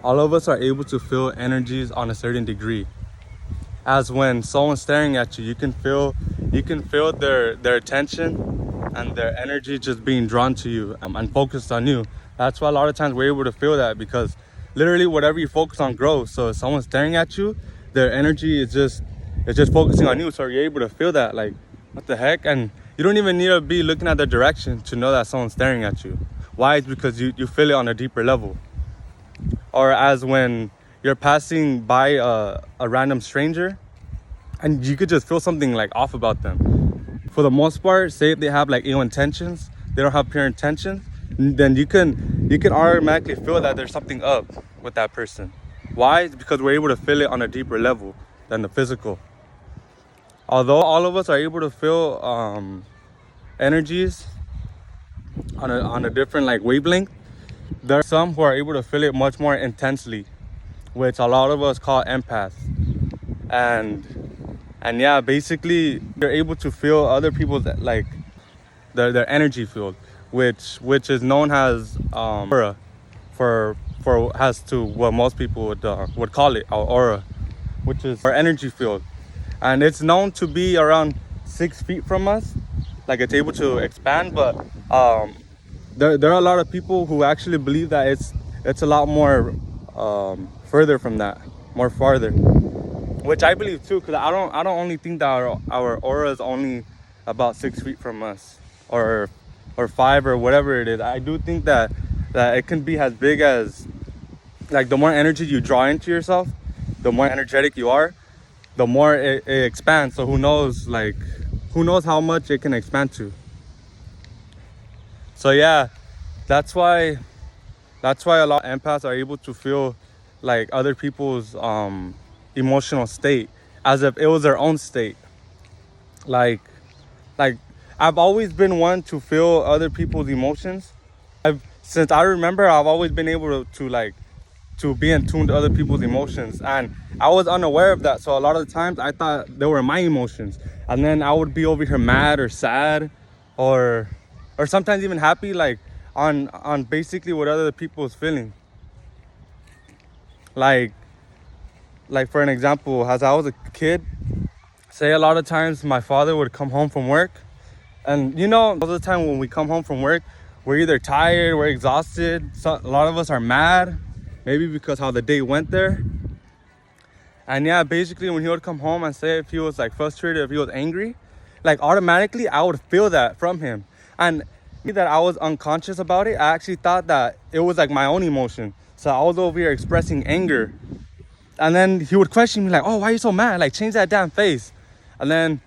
all of us are able to feel energies on a certain degree. As when someone's staring at you, you can feel their attention and their energy just being drawn to you and focused on you. That's why a lot of times we're able to feel that, because literally whatever you focus on grows. So if someone's staring at you, their energy is just focusing on you. So you're able to feel that, like, what the heck? And you don't even need to be looking at their direction to know that someone's staring at you. Why? It's because you feel it on a deeper level. Or as when you're passing by a random stranger and you could just feel something like off about them. For the most part, say if they have like ill intentions, they don't have pure intentions, then you can automatically feel that there's something up with that person. Why? It's because we're able to feel it on a deeper level than the physical. Although all of us are able to feel energies on a different like wavelength, there are some who are able to feel it much more intensely, which a lot of us call empaths. And yeah, basically you're able to feel other people's like their energy field, which is known as aura, for has to what most people would call it our aura, which is our energy field. And it's known to be around 6 feet from us, like it's able to expand. But there are a lot of people who actually believe that it's a lot more further from that, more farther, which I believe too, because I don't only think that our aura is only about 6 feet from us, or 5, or whatever it is. I do think that it can be as big as, like, the more energy you draw into yourself, the more energetic you are, the more it expands. So who knows how much it can expand to. So yeah, that's why a lot of empaths are able to feel like other people's emotional state as if it was their own state. Like I've always been one to feel other people's emotions. Since I remember, I've always been able to be in tune to other people's emotions, and I was unaware of that. So a lot of the times I thought they were my emotions, and then I would be over here mad or sad, or sometimes even happy, like on basically what other people's feeling. Like for an example, as I was a kid, say a lot of times my father would come home from work, and most of the time when we come home from work, we're either tired, we're exhausted. So a lot of us are mad, maybe because how the day went there. And yeah, basically when he would come home and say if he was like frustrated, if he was angry, like automatically I would feel that from him. And that I was unconscious about it, I actually thought that it was like my own emotion. So I was over here expressing anger. And then he would question me like, oh, why are you so mad? Like, change that damn face. And then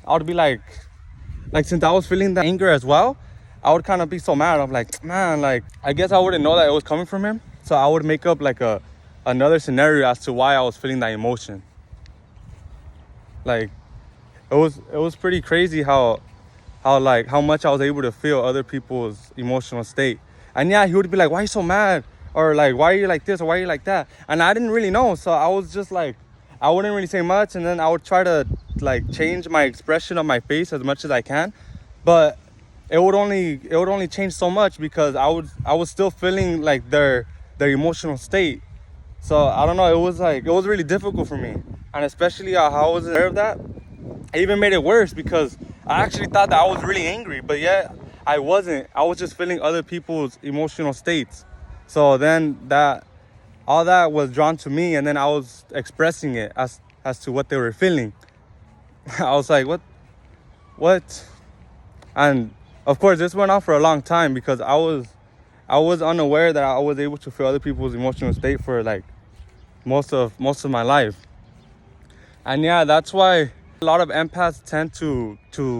I would be like since I was feeling that anger as well, I would kind of be so mad. I'm like, man, like, I guess I wouldn't know that it was coming from him. So I would make up like another scenario as to why I was feeling that emotion. Like, it was pretty crazy how much I was able to feel other people's emotional state. And yeah, he would be like, why are you so mad? Or like, why are you like this? Or why are you like that? And I didn't really know. So I was just like, I wouldn't really say much. And then I would try to like change my expression of my face as much as I can. But it would only change so much, because I was still feeling like their emotional state. So I don't know, it was really difficult for me. And especially how I was aware of that, it even made it worse, because I actually thought that I was really angry, but yet I wasn't. I was just feeling other people's emotional states. So then all that was drawn to me, and then I was expressing it as to what they were feeling. I was like, what? And of course this went on for a long time, because I was unaware that I was able to feel other people's emotional state for like most of my life. And yeah, that's why a lot of empaths tend to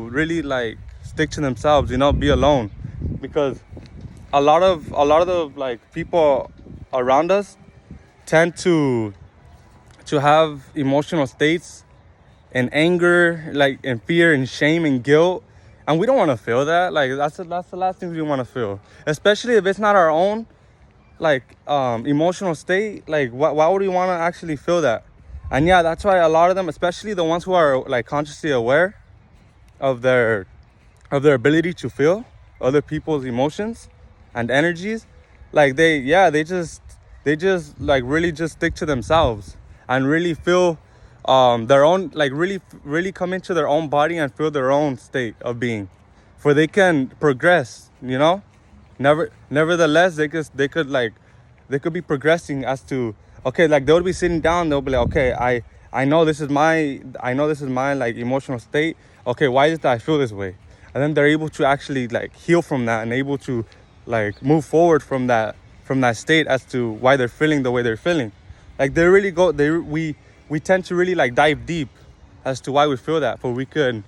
really like stick to themselves, be alone, because a lot of the like people around us tend to have emotional states and anger, like in fear and shame and guilt, and we don't want to feel that. Like that's the last thing we want to feel, especially if it's not our own like emotional state. Like why would we want to actually feel that? And yeah, that's why a lot of them, especially the ones who are like consciously aware of their ability to feel other people's emotions and energies, like they just they just like really just stick to themselves and really feel their own, like really come into their own body and feel their own state of being, for they can progress, you know. Nevertheless, they could be progressing as to, okay, like they'll be sitting down, they'll be like, okay, I know this is my like emotional state. Okay, why is it that I feel this way? And then they're able to actually like heal from that and able to like move forward from that state as to why they're feeling the way they're feeling. Like they really go, we tend to really like dive deep as to why we feel that, for we can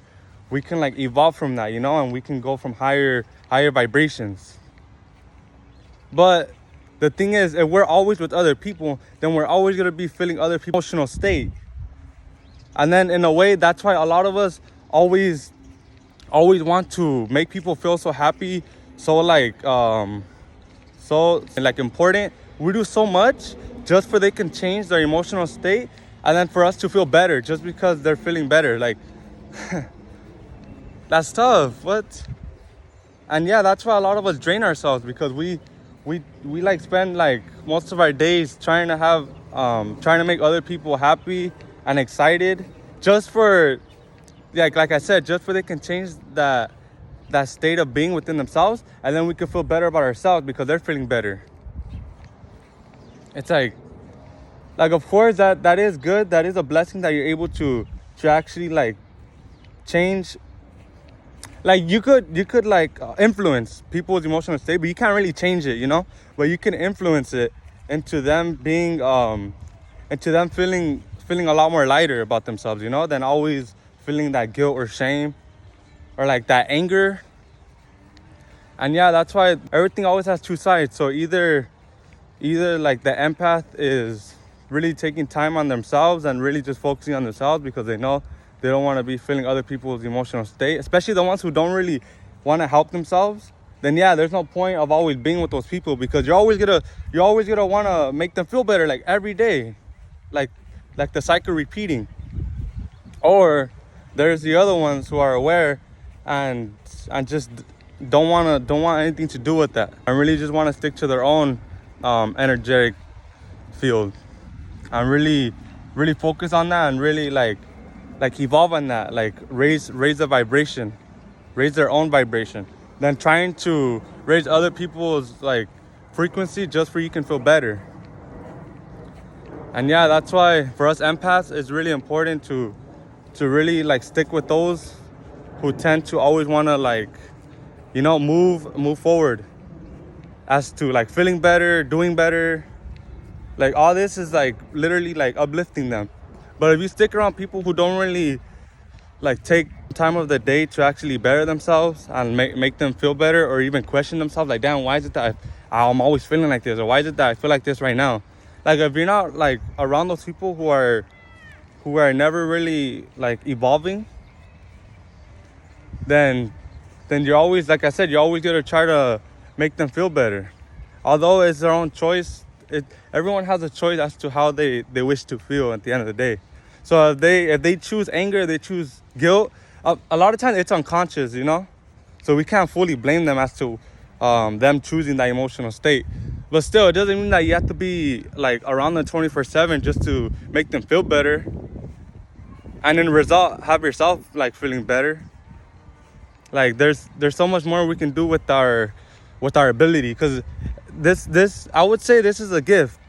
like evolve from that, you know, and we can go from higher vibrations. But the thing is, if we're always with other people, then we're always going to be feeling other people's emotional state. And then in a way, that's why a lot of us always want to make people feel so happy, so like important. We do so much just for they can change their emotional state, and then for us to feel better just because they're feeling better. Like that's tough. What? And yeah, that's why a lot of us drain ourselves, because we like spend like most of our days trying to make other people happy and excited, just for like I said, just for they can change that state of being within themselves, and then we can feel better about ourselves because they're feeling better. It's like of course that is good, that is a blessing that you're able to actually like change. Like you could like influence people's emotional state, but you can't really change it, you know. But you can influence it into them being into them feeling a lot more lighter about themselves, you know, than always feeling that guilt or shame or like that anger. And yeah, that's why everything always has two sides. So either like the empath is really taking time on themselves and really just focusing on themselves because they know they don't want to be feeling other people's emotional state, especially the ones who don't really want to help themselves. Then yeah, there's no point of always being with those people, because you're always gonna want to make them feel better, like every day, like the cycle repeating. Or there's the other ones who are aware and just don't want anything to do with that, and really just want to stick to their own energetic field and really focus on that and really like evolve on that, like raise the vibration, raise their own vibration, than trying to raise other people's like frequency just for you can feel better. And yeah, that's why for us empaths, it's really important to really like stick with those who tend to always want to like, you know, move forward as to like feeling better, doing better. Like all this is like literally like uplifting them. But if you stick around people who don't really like take time of the day to actually better themselves and make them feel better, or even question themselves, like, damn, why is it that I'm always feeling like this, or why is it that I feel like this right now? Like if you're not like around those people who are never really like evolving, then you're always, like I said, you're always gonna try to make them feel better. Although it's their own choice, everyone has a choice as to how they wish to feel at the end of the day. So if they choose anger, they choose guilt, a lot of times it's unconscious, you know. So we can't fully blame them as to them choosing that emotional state. But still, it doesn't mean that you have to be like around them 24/7 just to make them feel better, and in result have yourself like feeling better. Like there's so much more we can do with our ability, because this I would say this is a gift,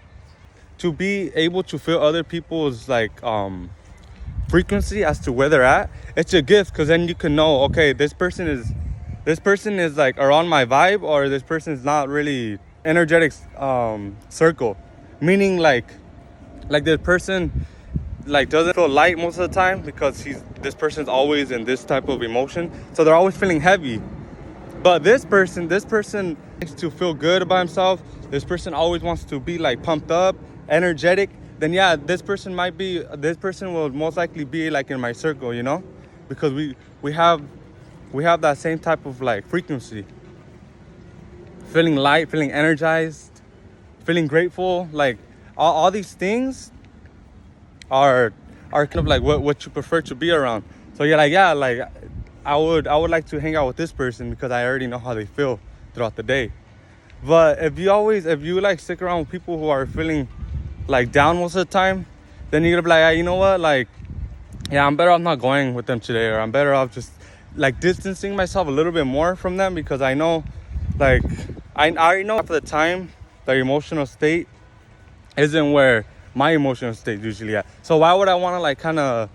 to be able to feel other people's like frequency as to where they're at. It's a gift, because then you can know, okay, this person is like around my vibe, or this person is not really energetic circle, meaning like this person like doesn't feel light most of the time, because this person's always in this type of emotion, so they're always feeling heavy. But this person likes to feel good about himself. This person always wants to be like pumped up, energetic. Then yeah, this person will most likely be like in my circle, you know, because we have that same type of like frequency. Feeling light, feeling energized, feeling grateful, like all these things are kind of like what you prefer to be around. So you're like, yeah, like I would like to hang out with this person because I already know how they feel throughout the day. But if you like stick around with people who are feeling like down most of the time, then you're gonna be like, "Ah, you know what, like, yeah, I'm better off not going with them today, or I'm better off just like distancing myself a little bit more from them, because I know, like, I already know after the time their emotional state isn't where my emotional state usually at. So why would I want to like kind of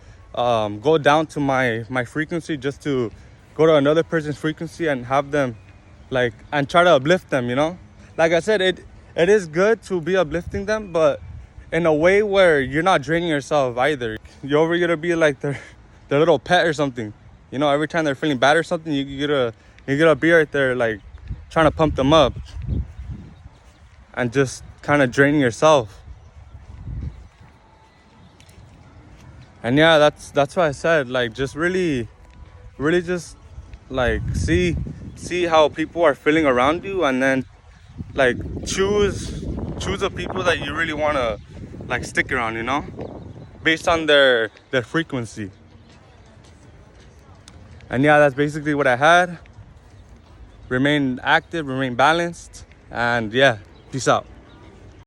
go down to my frequency just to go to another person's frequency and have them like and try to uplift them, you know? Like I said, it is good to be uplifting them, but in a way where you're not draining yourself either. You're over gonna be like their little pet or something, you know? Every time they're feeling bad or something, you get a beer right there, like trying to pump them up, and just kind of draining yourself. And yeah, that's why I said, like, just really just like see how people are feeling around you, and then like choose the people that you really want to like stick around, you know, based on their frequency. And yeah, that's basically what I had. Remain active, remain balanced, and yeah, peace out.